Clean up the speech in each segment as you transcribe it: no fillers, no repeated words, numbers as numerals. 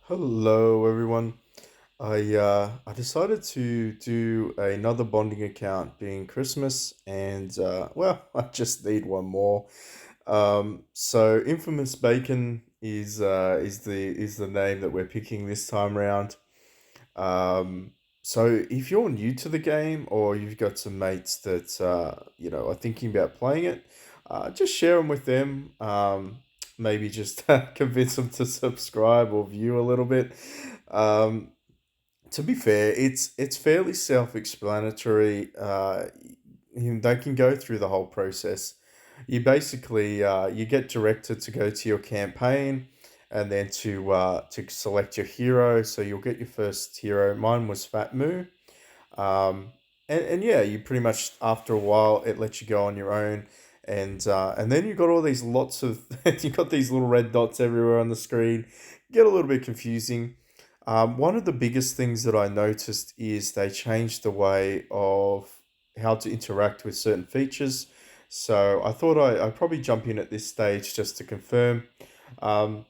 Hello, everyone. I decided to do another bonding account being Christmas, and well, I just need one more. So Infamous Bacon is the name that we're picking this time round. Um, so if you're new to the game or you've got some mates that are thinking about playing it, just share them with them. Maybe just convince them to subscribe or view a little bit. Um, to be fair, it's fairly self-explanatory. They can go through the whole process. You basically you get directed to go to your campaign, and then to select your hero. So you'll get your first hero. Mine was Fat Moo. And yeah, you pretty much after a while it lets you go on your own, and then you got all these lots of you got these little red dots everywhere on the screen. Get a little bit confusing. One of the biggest things that I noticed is they changed the way of how to interact with certain features. So I thought I'd probably jump in at this stage just to confirm. Um,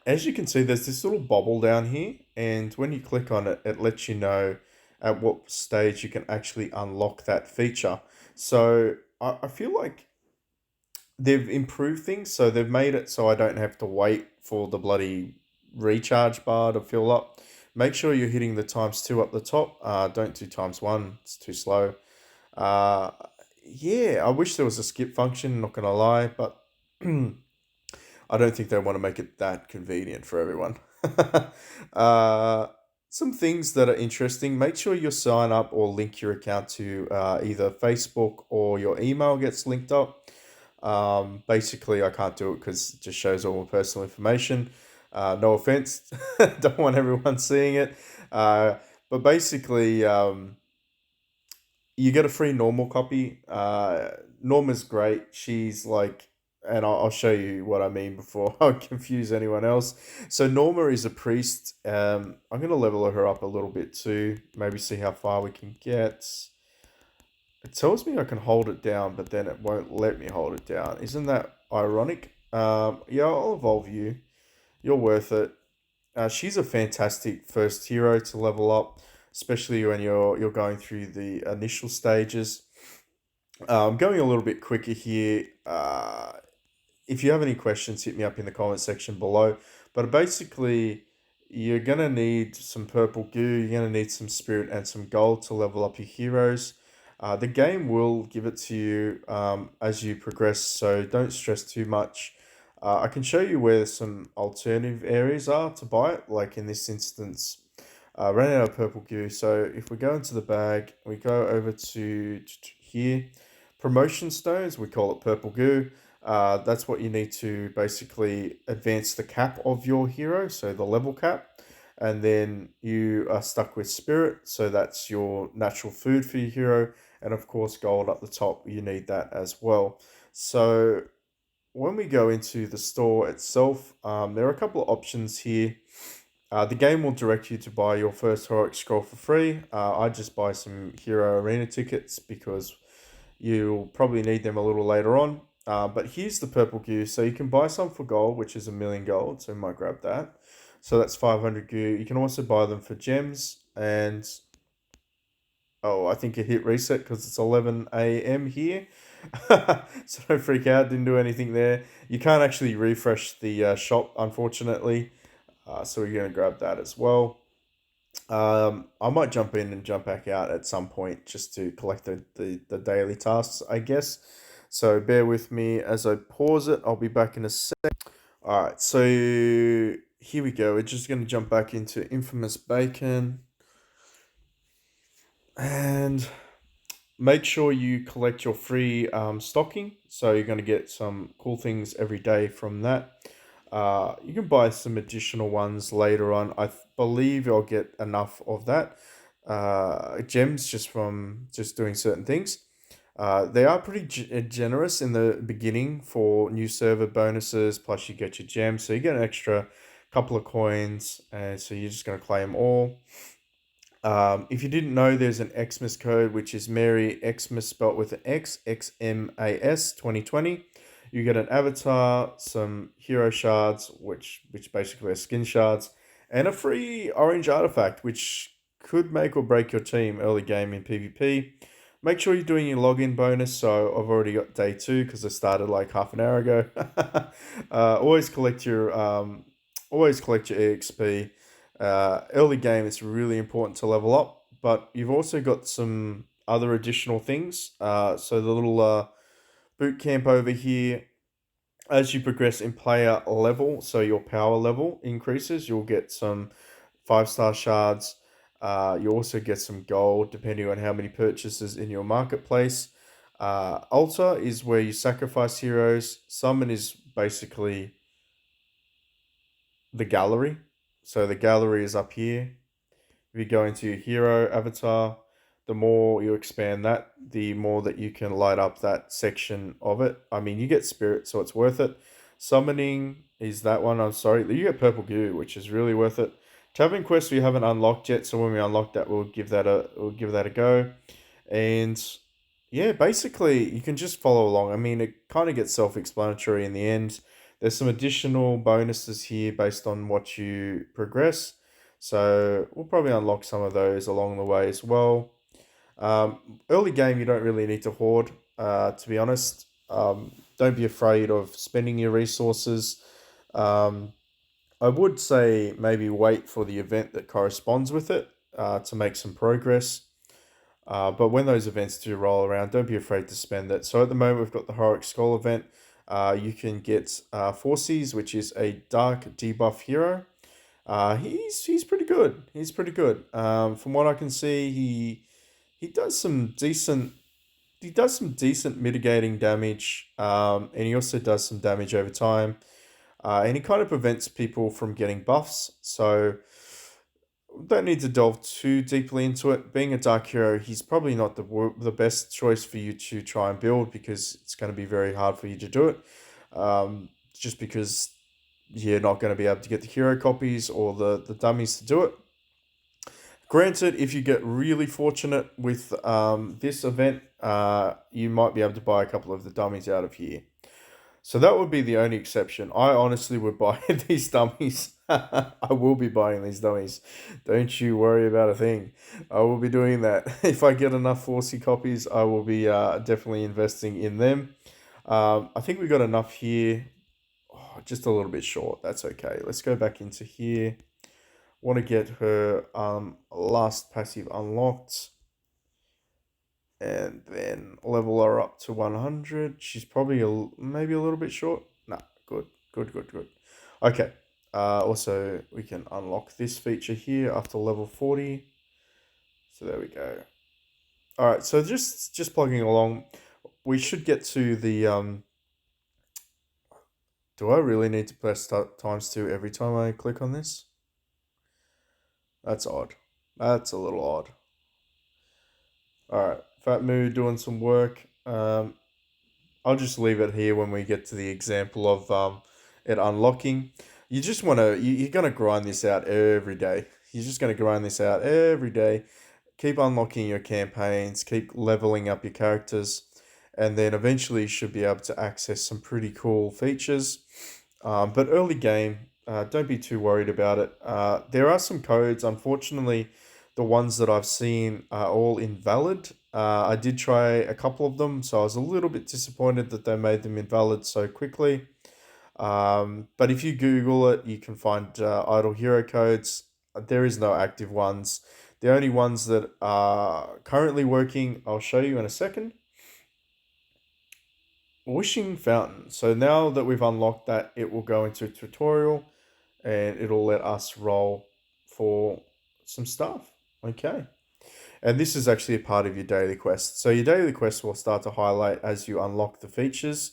as you can see, there's this little bubble down here, and when you click on it, it lets you know at what stage you can actually unlock that feature. So I feel like they've improved things, so they've made it so I don't have to wait for the bloody recharge bar to fill up. Make sure you're hitting the times two up the top. Don't do times one; it's too slow. Uh, yeah, I wish there was a skip function. Not gonna lie, but I don't think they want to make it that convenient for everyone. uh, some things that are interesting. Make sure you sign up or link your account to either Facebook or your email gets linked up. Basically, I can't do it because it just shows all my personal information. No offense, don't want everyone seeing it. Uh, but basically, you get a free normal copy. Norma's great. She's like, and I'll show you what I mean before I confuse anyone else. So Norma is a priest. I'm gonna level her up a little bit too. Maybe see how far we can get. It tells me I can hold it down, but then it won't let me hold it down. Isn't that ironic? Yeah, I'll evolve you. You're worth it. She's a fantastic first hero to level up, especially when you're going through the initial stages. I'm going a little bit quicker here. If you have any questions, hit me up in the comment section below. But basically, you're gonna need some purple goo. You're gonna need some spirit and some gold to level up your heroes. The game will give it to you as you progress, so don't stress too much. I can show you where some alternative areas are to buy it. Like in this instance, ran out of purple goo. So if we go into the bag, we go over to here, promotion stones. We call it purple goo. That's what you need to basically advance the cap of your hero, so the level cap. And then you are stuck with spirit, so that's your natural food for your hero. And of course, gold up the top, you need that as well. So when we go into the store itself, there are a couple of options here. The game will direct you to buy your first heroic scroll for free. I just buy some hero arena tickets because you'll probably need them a little later on. But here's the purple gear. So you can buy some for gold, which is 1,000,000 gold. So you might grab that. So that's 500 gear. You can also buy them for gems. And oh, I think it hit reset because it's 11 a.m. here. So don't freak out. Didn't do anything there. You can't actually refresh the shop, unfortunately. So we're going to grab that as well. I might jump in and jump back out at some point just to collect the daily tasks, I guess. So bear with me as I pause it. I'll be back in a sec. All right, so here we go. We're just going to jump back into Infamous Bacon and make sure you collect your free stocking. So you're going to get some cool things every day from that. You can buy some additional ones later on. Believe I'll get enough of that. Gems just from just doing certain things. They are pretty generous in the beginning for new server bonuses. Plus, you get your gems, so you get an extra couple of coins, and so you're just going to claim all. If you didn't know, there's an Xmas code, which is Mary Xmas spelt with an X, XMAS 2020. You get an avatar, some hero shards, which basically are skin shards, and a free orange artifact, which could make or break your team early game in PvP. Make sure you're doing your login bonus. So I've already got day two because I started like half an hour ago. Always collect your EXP. Early game, it's really important to level up, but you've also got some other additional things. So the little boot camp over here, as you progress in player level, so your power level increases, you'll get some 5-star shards. You also get some gold depending on how many purchases in your marketplace. Altar is where you sacrifice heroes. Summon is basically the gallery. So the gallery is up here. If you go into your hero avatar, the more you expand that, the more that you can light up that section of it. I mean, you get spirit, so it's worth it. Summoning is that one. I'm sorry, you get purple goo, which is really worth it. Tavern quest we haven't unlocked yet, so when we unlock that, we'll give that a go. And yeah, basically you can just follow along. I mean, it kind of gets self-explanatory in the end. There's some additional bonuses here based on what you progress. So we'll probably unlock some of those along the way as well. Early game, you don't really need to hoard, to be honest. Don't be afraid of spending your resources. Um, I would say maybe wait for the event that corresponds with it to make some progress. But when those events do roll around, don't be afraid to spend it. So at the moment, we've got the Heroic Skull event. You can get Forces, which is a dark debuff hero. He's pretty good. He's pretty good. From what I can see, he does some decent mitigating damage. And he also does some damage over time. And he kind of prevents people from getting buffs. So don't need to delve too deeply into it. Being a dark hero, he's probably not the best choice for you to try and build because it's going to be very hard for you to do it. Just because you're not going to be able to get the hero copies or the dummies to do it. Granted, if you get really fortunate with this event, you might be able to buy a couple of the dummies out of here. So that would be the only exception. I honestly would buy these dummies. I will be buying these dummies. Don't you worry about a thing. I will be doing that. If I get enough 4C copies, I will be definitely investing in them. I think we got enough here. Oh, just a little bit short. That's okay. Let's go back into here. Want to get her last passive unlocked. And then level her up to 100. She's probably maybe a little bit short. Nah, good, good, good, good. Okay. Also, we can unlock this feature here after level 40. So there we go. All right. So just plugging along, we should get to the Do I really need to press times two every time I click on this? That's odd. That's a little odd. All right. Fat Moo doing some work. I'll just leave it here when we get to the example of it unlocking. You just want to, you're going to grind this out every day. You're just going to grind this out every day. Keep unlocking your campaigns, keep leveling up your characters, and then eventually you should be able to access some pretty cool features. But early game, don't be too worried about it. There are some codes, unfortunately, the ones that I've seen are all invalid. I did try a couple of them, so I was a little bit disappointed that they made them invalid so quickly. But if you Google it, you can find idle hero codes. There is no active ones. The only ones that are currently working, I'll show you in a second. Wishing Fountain. So now that we've unlocked that, it will go into a tutorial and it'll let us roll for some stuff. Okay. And this is actually a part of your daily quest. So your daily quest will start to highlight as you unlock the features.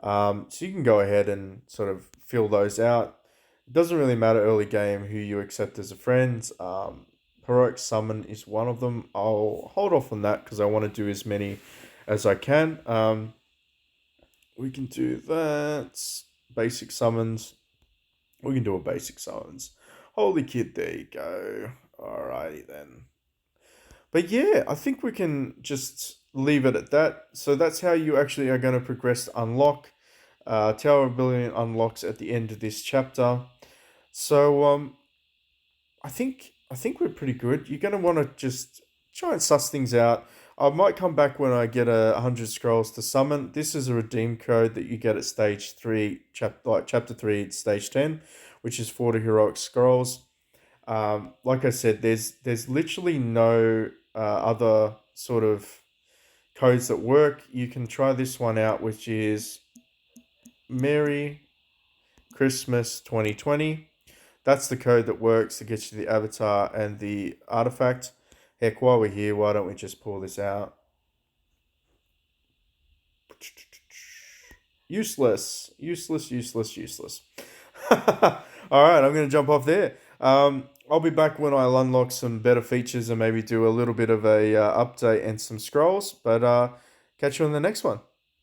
So you can go ahead and sort of fill those out. It doesn't really matter early game who you accept as a friend. Heroic Summon is one of them. I'll hold off on that because I want to do as many as I can. We can do that. Basic summons. We can do a basic summons. Holy kid, there you go. Alrighty then. But yeah, I think we can just leave it at that. So that's how you actually are going to progress to unlock. Tower of Billion unlocks at the end of this chapter. So I think we're pretty good. You're gonna want to just try and suss things out. I might come back when I get 100 scrolls to summon. This is a redeem code that you get at stage three, chapter three, stage 10, which is 40 heroic scrolls. Like I said, there's literally no other sort of codes that work. You can try this one out, which is Merry Christmas 2020. That's the code that works to get you the avatar and the artifact. Heck, while we're here, why don't we just pull this out? Useless, useless, useless, useless. All right, I'm going to jump off there. I'll be back when I unlock some better features and maybe do a little bit of a update and some scrolls. But catch you on the next one.